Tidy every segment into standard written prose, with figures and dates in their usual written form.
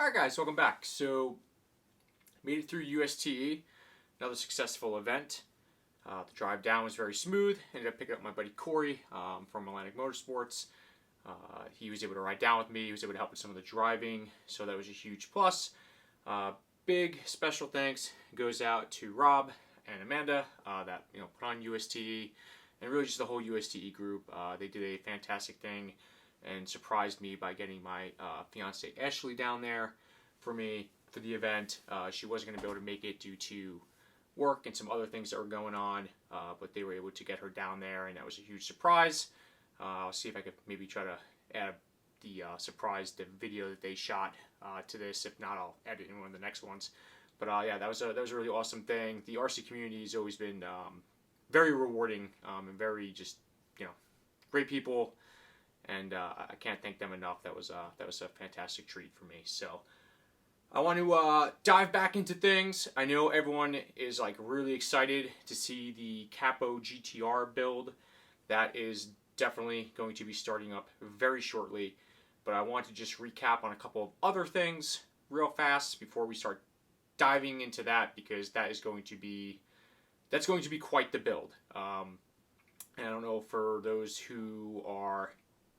Alright guys, welcome back. So, made it through USTE, another successful event. The drive down was very smooth. Ended up picking up my buddy Corey from Atlantic Motorsports. He was able to ride down with me. He was able to help with some of the driving, so that was a huge plus. Big special thanks goes out to Rob and Amanda that put on USTE, and really just the whole USTE group. They did a fantastic thing and surprised me by getting my fiance Ashley down there for me for the event. She wasn't going to be able to make it due to work and some other things that were going on, but they were able to get her down there, and that was a huge surprise. I'll see if I could maybe try to add the the video that they shot to this. If not, I'll edit in one of the next ones. But yeah, that was a really awesome thing. The RC community has always been very rewarding and very just great people. And I can't thank them enough. That was a fantastic treat for me. So I want to dive back into things. I know everyone is really excited to see the Capo GTR build. That is definitely going to be starting up very shortly. But I want to just recap on a couple of other things real fast before we start diving into that, because that's going to be quite the build. And I don't know, for those who are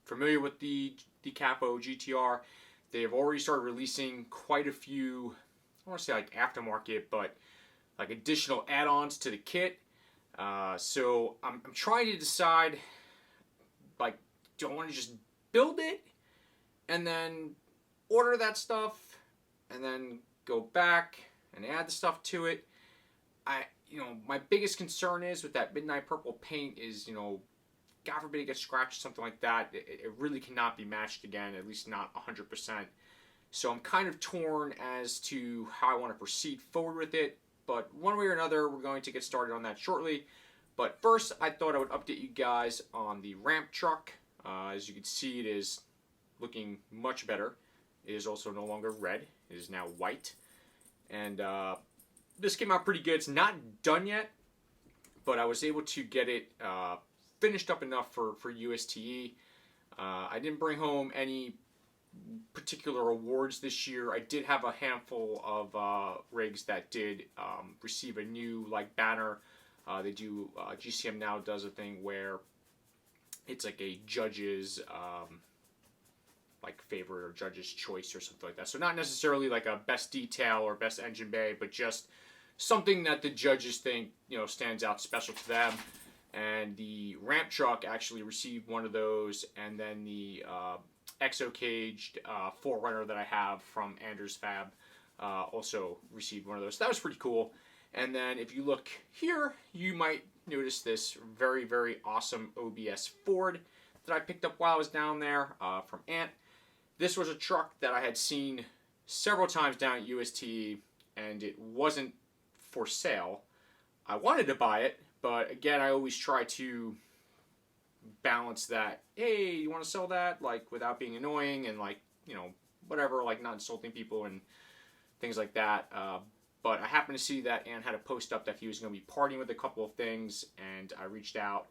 familiar with the Capo GTR, they have already started releasing quite a few, I want to say aftermarket, but additional add-ons to the kit. So I'm trying to decide, do I want to just build it and then order that stuff and then go back and add the stuff to it? My biggest concern is with that midnight purple paint is, God forbid it gets scratched, something like that, it really cannot be matched again, at least not 100%. So I'm kind of torn as to how I want to proceed forward with it, but one way or another, we're going to get started on that shortly. But first, I thought I would update you guys on the ramp truck. As you can see, it is looking much better. It is also no longer red, it is now white. And this came out pretty good. It's not done yet, but I was able to get it finished up enough for USTE. I didn't bring home any particular awards this year. I did have a handful of rigs that did receive a new banner. They do GCM now does a thing where it's a judge's favorite or judge's choice or something like that. So not necessarily a best detail or best engine bay, but just something that the judges think stands out special to them. And the ramp truck actually received one of those, and then the exo caged Forerunner that I have from Anders Fab also received one of those. So that was pretty cool. And then if you look here, you might notice this very, very awesome OBS Ford that I picked up while I was down there from Ant. This was a truck that I had seen several times down at USTE, and it wasn't for sale. I wanted to buy it, but again, I always try to balance that. Hey, you want to sell that? Without being annoying and whatever, not insulting people and things like that. But I happened to see that Ant had a post up that he was going to be partying with a couple of things, and I reached out,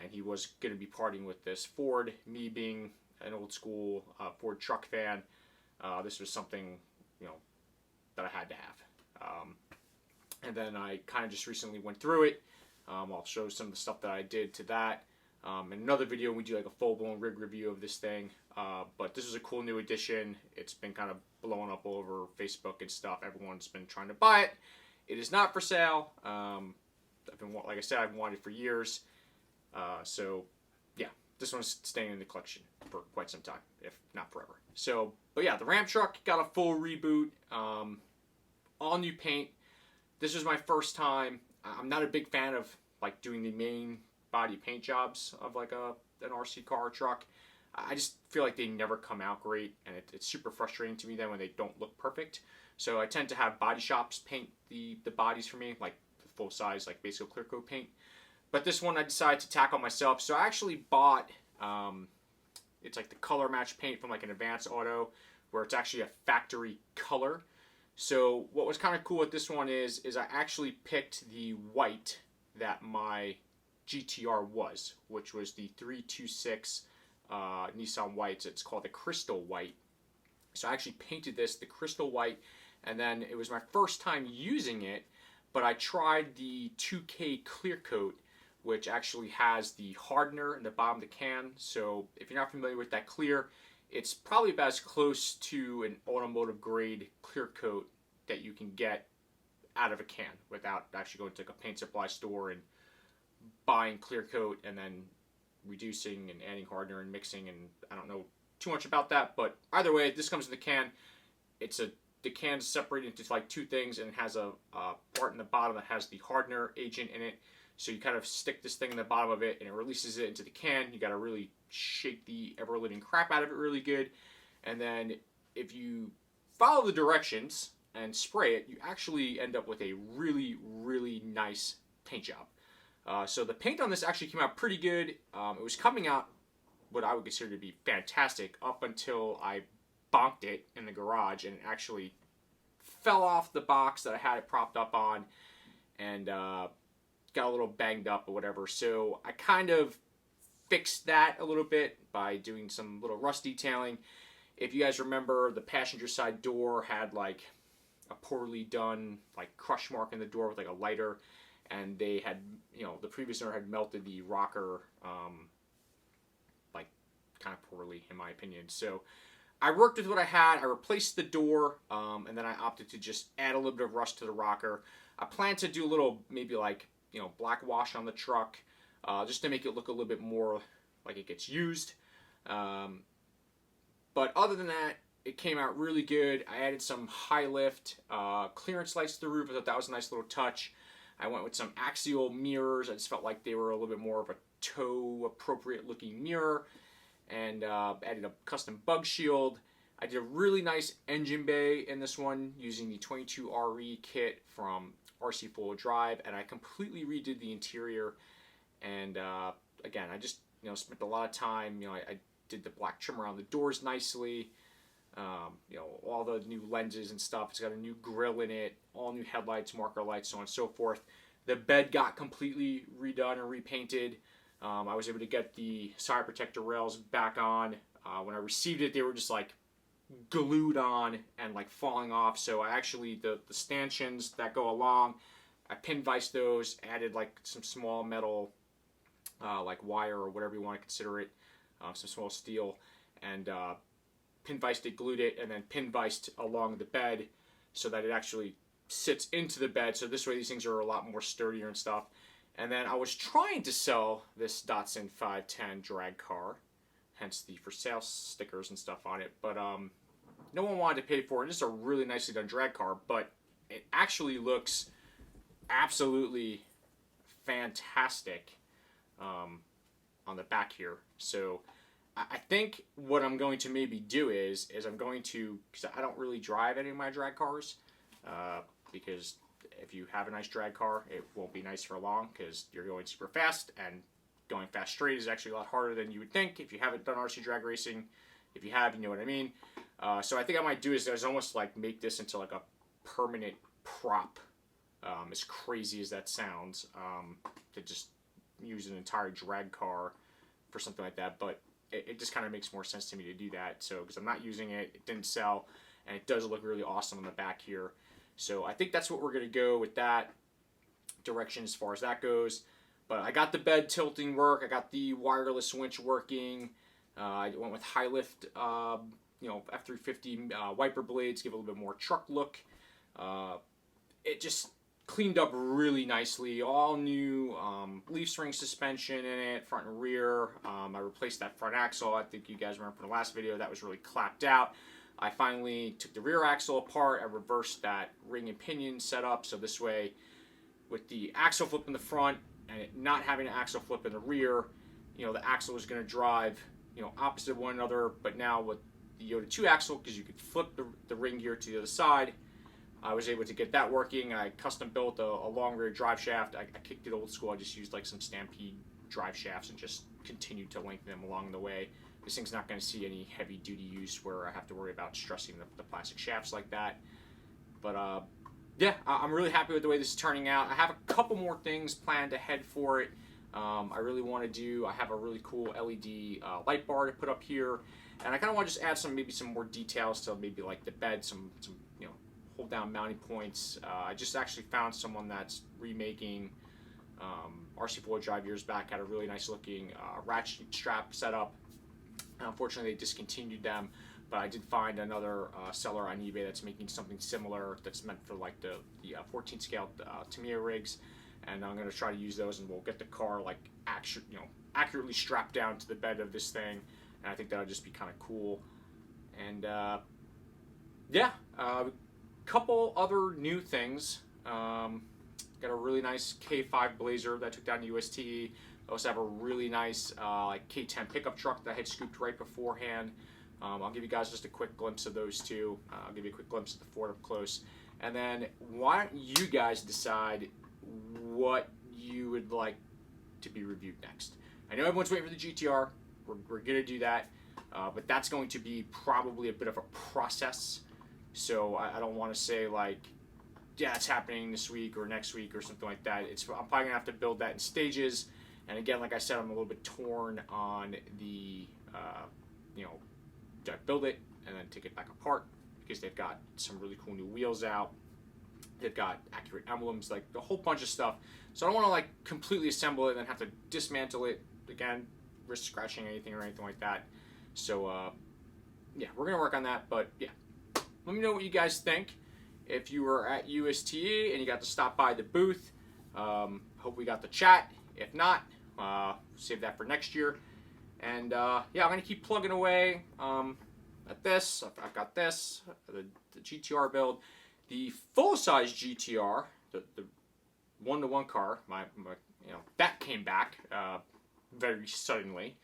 and he was going to be partying with this Ford. Me being an old school Ford truck fan, this was something that I had to have. And then I kind of just recently went through it. I'll show some of the stuff that I did to that. In another video, we do a full-blown rig review of this thing. But this is a cool new addition. It's been kind of blowing up all over Facebook and stuff. Everyone's been trying to buy it. It is not for sale. Like I said, I've wanted it for years. So yeah, this one's staying in the collection for quite some time, if not forever. So, but yeah, the ramp truck got a full reboot. All new paint. This was my first time. I'm not a big fan of doing the main body paint jobs of an RC car or truck. I just feel like they never come out great, and it's super frustrating to me then when they don't look perfect. So I tend to have body shops paint the bodies for me, full size, basic clear coat paint. But this one I decided to tackle myself. So I actually bought it's the color match paint from an Advance Auto, where it's actually a factory color. So what was kind of cool with this one is I actually picked the white that my GTR was, which was the 326 Nissan whites. It's called the Crystal White. So I actually painted this the crystal white, and then it was my first time using it, but I tried the 2K clear coat, which actually has the hardener in the bottom of the can. So if you're not familiar with that clear, it's probably about as close to an automotive grade clear coat that you can get out of a can without actually going to like a paint supply store and buying clear coat and then reducing and adding hardener and mixing, and I don't know too much about that, but either way, this comes in the can. The can's separated into like two things, and it has a part in the bottom that has the hardener agent in it. So you kind of stick this thing in the bottom of it, and it releases it into the can. You got to really shake the ever-living crap out of it really good, and then if you follow the directions and spray it, you actually end up with a really, really nice paint job. So the paint on this actually came out pretty good. It was coming out what I would consider to be fantastic up until I bonked it in the garage, and it actually fell off the box that I had it propped up on, and got a little banged up or whatever. So I kind of fixed that a little bit by doing some little rust detailing. If you guys remember, the passenger side door had like a poorly done like crush mark in the door with like a lighter, and they had, the previous owner had melted the rocker like kind of poorly in my opinion. So I worked with what I had. I replaced the door, and then I opted to just add a little bit of rust to the rocker. I plan to do a little, maybe like, black wash on the truck, just to make it look a little bit more like it gets used. But other than that, it came out really good. I added some high lift clearance lights to the roof. I thought that was a nice little touch. I went with some axial mirrors. I just felt like they were a little bit more of a tow appropriate looking mirror. And added a custom bug shield. I did a really nice engine bay in this one using the 22RE kit from RC4WD, and I completely redid the interior. And again, I just spent a lot of time. I did the black trim around the doors nicely. All the new lenses and stuff. It's got a new grille in it, all new headlights, marker lights, so on and so forth. The bed got completely redone and repainted. I was able to get the side protector rails back on. When I received it, they were just like glued on and like falling off. So I actually, the stanchions that go along, I pin viced those, added like some small metal like wire or whatever you want to consider it, some small steel, and pin viced it, glued it, and then pin viced along the bed so that it actually sits into the bed. So this way these things are a lot more sturdier and stuff. And then I was trying to sell this Datsun 510 drag car, hence the for sale stickers and stuff on it, but no one wanted to pay for it. It's a really nicely done drag car, but it actually looks absolutely fantastic on the back here. So I think what I'm going to maybe do is I'm going to, because I don't really drive any of my drag cars, because if you have a nice drag car, it won't be nice for long because you're going super fast, and going fast straight is actually a lot harder than you would think if you haven't done RC drag racing. If you have, you know what I mean. So I think I might do is almost like make this into like a permanent prop, as crazy as that sounds, to just use an entire drag car for something like that. But it just kind of makes more sense to me to do that. So because I'm not using it, it didn't sell, and it does look really awesome on the back here. So I think that's what we're going to go with that direction as far as that goes. But I got the bed tilting work. I got the wireless winch working. I went with high lift, F-350 wiper blades, give a little bit more truck look. It just cleaned up really nicely. All new leaf spring suspension in it, front and rear. I replaced that front axle. I think you guys remember from the last video that was really clapped out. I finally took the rear axle apart. I reversed that ring and pinion setup, so this way, with the axle flip in the front and it not having an axle flip in the rear, the axle was going to drive, opposite one another. But now with the Yoda 2 axle, because you could flip the ring gear to the other side, I was able to get that working. I custom built a long rear drive shaft. I kicked it old school. I just used like some Stampede drive shafts and just continued to lengthen them along the way. This thing's not going to see any heavy duty use where I have to worry about stressing the plastic shafts like that. But yeah, I'm really happy with the way this is turning out. I have a couple more things planned ahead for it. I really want to do, I have a really cool LED light bar to put up here, and I kind of want to just add maybe some more details to maybe like the bed, some you know, hold down mounting points. I just actually found someone that's remaking RC4WD drive years back, had a really nice looking ratchet strap setup. Unfortunately, they discontinued them, but I did find another seller on eBay that's making something similar that's meant for like the 14 scale Tamiya rigs, and I'm going to try to use those, and we'll get the car like accurately strapped down to the bed of this thing, and I think that'll just be kind of cool. And yeah, couple other new things. Got a really nice K5 Blazer that I took down to USTE. I also have a really nice like K10 pickup truck that I had scooped right beforehand. I'll give you guys just a quick glimpse of those two. I'll give you a quick glimpse of the Ford up close. And then why don't you guys decide what you would like to be reviewed next? I know everyone's waiting for the GTR. We're going to do that. But that's going to be probably a bit of a process. So I don't want to say like, yeah, it's happening this week or next week or something like that. I'm probably going to have to build that in stages. And again, like I said, I'm a little bit torn on the, do I build it and then take it back apart, because they've got some really cool new wheels out. They've got accurate emblems, like a whole bunch of stuff. So I don't want to like completely assemble it and then have to dismantle it again, risk scratching anything or anything like that. So yeah, we're going to work on that. But yeah, let me know what you guys think. If you were at USTE and you got to stop by the booth, hope we got to chat. If not, save that for next year. And yeah, I'm going to keep plugging away at this. I've got this, the GTR build. The full-size GTR, the one-to-one car, my that came back very suddenly.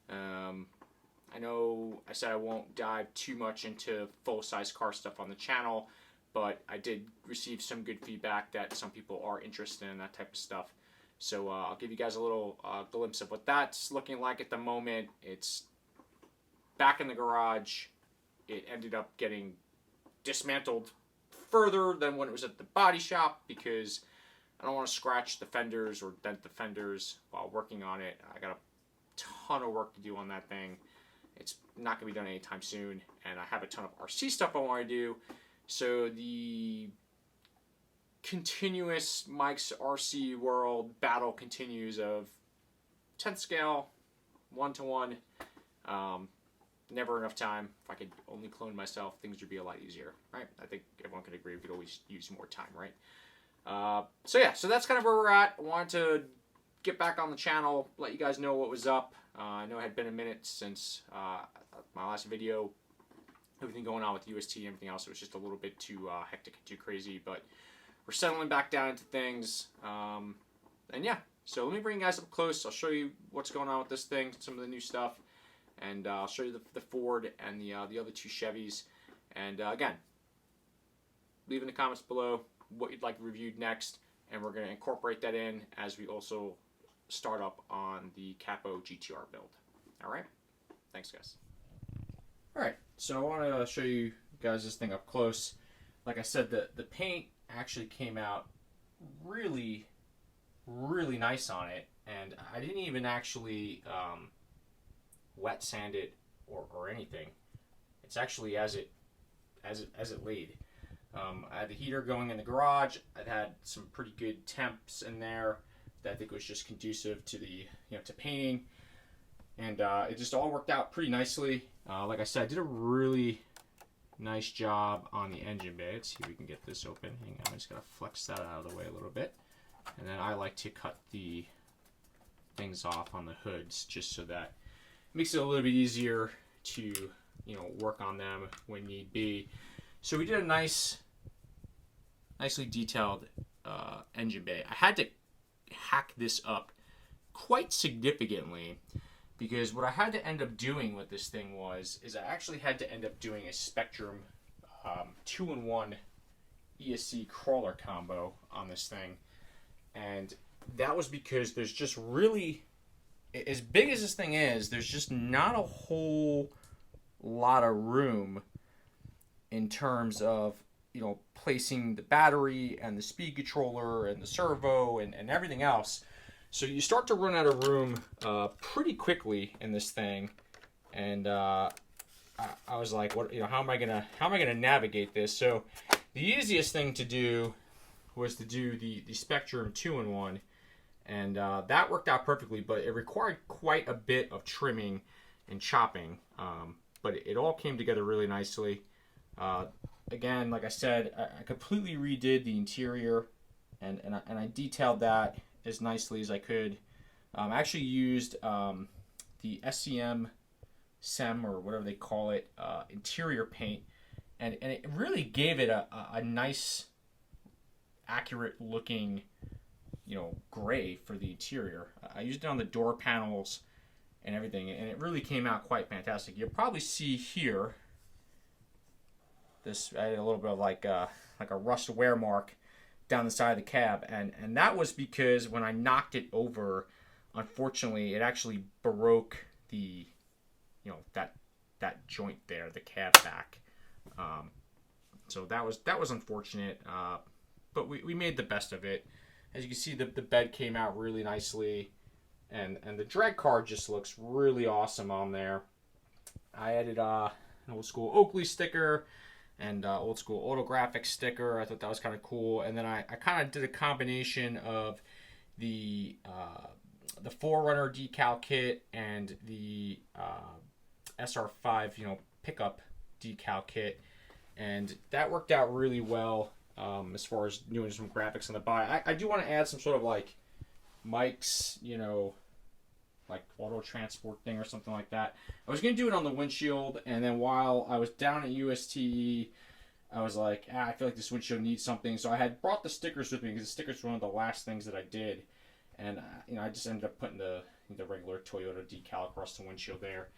I know I said I won't dive too much into full-size car stuff on the channel, but I did receive some good feedback that some people are interested in that type of stuff. So I'll give you guys a little glimpse of what that's looking like at the moment. It's back in the garage. It ended up getting dismantled further than when it was at the body shop, because I don't want to scratch the fenders or dent the fenders while working on it. I got a ton of work to do on that thing. It's not going to be done anytime soon, and I have a ton of RC stuff I want to do. So the continuous Mike's RC World battle continues of 10th scale, 1-to-1. Never enough time. If I could only clone myself, things would be a lot easier, right? I think everyone could agree we could always use more time, right? So yeah, so that's kind of where we're at. I wanted to get back on the channel, let you guys know what was up. I know it had been a minute since my last video. Everything going on with UST and everything else, it was just a little bit too hectic and too crazy, but we're settling back down into things. And yeah, so let me bring you guys up close. I'll show you what's going on with this thing, some of the new stuff, and I'll show you the Ford and the other two Chevys. And again, leave in the comments below what you'd like reviewed next, and we're going to incorporate that in as we also start up on the Capo GTR build. All right, thanks guys. All right, so I want to show you guys this thing up close. Like I said, the paint actually came out really nice on it, and I didn't even actually wet sand it or anything. It's actually as it laid. I had the heater going in the garage. I'd had some pretty good temps in there that I think was just conducive to the to painting, and it just all worked out pretty nicely. Like I said, I did a really nice job on the engine bay. Let's see if we can get this open. Hang on, I just gotta flex that out of the way a little bit. And then I like to cut the things off on the hoods just so that it makes it a little bit easier to work on them when need be. So we did a nicely detailed engine bay. I had to hack this up quite significantly, because what I had to end up doing with this thing is I actually had to end up doing a Spectrum 2-in-1 ESC crawler combo on this thing. And that was because there's just really, as big as this thing is, there's just not a whole lot of room in terms of placing the battery and the speed controller and the servo and everything else. So you start to run out of room pretty quickly in this thing, and I was like, what, how am I gonna navigate this? So the easiest thing to do was to do the Spectrum 2-in-1, and that worked out perfectly, but it required quite a bit of trimming and chopping, but it all came together really nicely. Again, like I said, I completely redid the interior, and I detailed that as nicely as I could. I actually used the SEM or whatever they call it, interior paint, and it really gave it a nice, accurate looking, gray for the interior. I used it on the door panels and everything, and it really came out quite fantastic. You'll probably see here, I had a little bit of like a rust wear mark down the side of the cab, and that was because when I knocked it over, unfortunately, it actually broke the, that joint there, the cab back. So that was unfortunate, but we made the best of it. As you can see, the bed came out really nicely, and the drag car just looks really awesome on there. I added an old school Oakley sticker and old school Autographic sticker. I thought that was kind of cool. And then I kind of did a combination of the 4Runner decal kit and the SR5 pickup decal kit, and that worked out really well as far as doing some graphics on the body. I do want to add some sort of like Mike's like auto transport thing or something like that. I was going to do it on the windshield, and then while I was down at USTE, I was like, I feel like this windshield needs something. So I had brought the stickers with me, because the stickers were one of the last things that I did. And I just ended up putting the regular Toyota decal across the windshield there.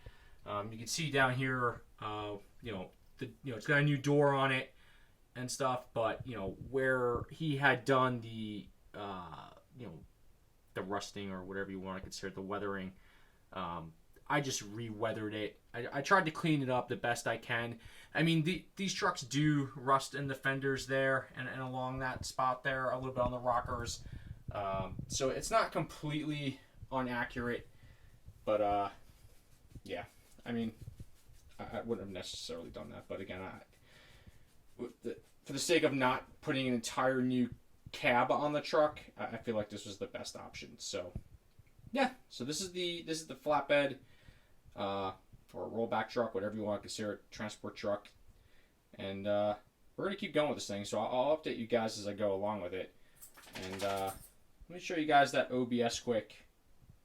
You can see down here, it's got a new door on it and stuff, but where he had done the the rusting, or whatever you want to consider, the weathering, I just re-weathered it. I tried to clean it up the best I can. I mean, these trucks do rust in the fenders there and along that spot there, a little bit on the rockers. So it's not completely inaccurate, but yeah. I mean, I wouldn't have necessarily done that, but again, for the sake of not putting an entire new cab on the truck, I feel like this was the best option. So yeah, so this is the flatbed, or rollback truck, whatever you want to consider it, transport truck, and we're gonna keep going with this thing. So I'll update you guys as I go along with it, and let me show you guys that OBS quick,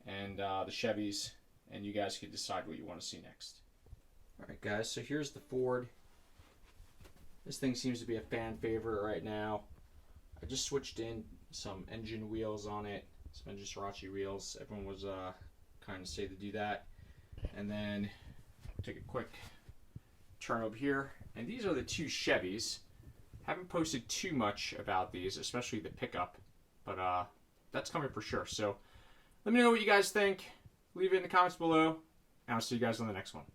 and the Chevys, and you guys can decide what you want to see next. All right, guys. So here's the Ford. This thing seems to be a fan favorite right now. I just switched in some engine wheels on it, some engine Sriracha wheels. Everyone was kind of say to do that. And then take a quick turn over here. And these are the two Chevys. Haven't posted too much about these, especially the pickup, but that's coming for sure. So let me know what you guys think. Leave it in the comments below, and I'll see you guys on the next one.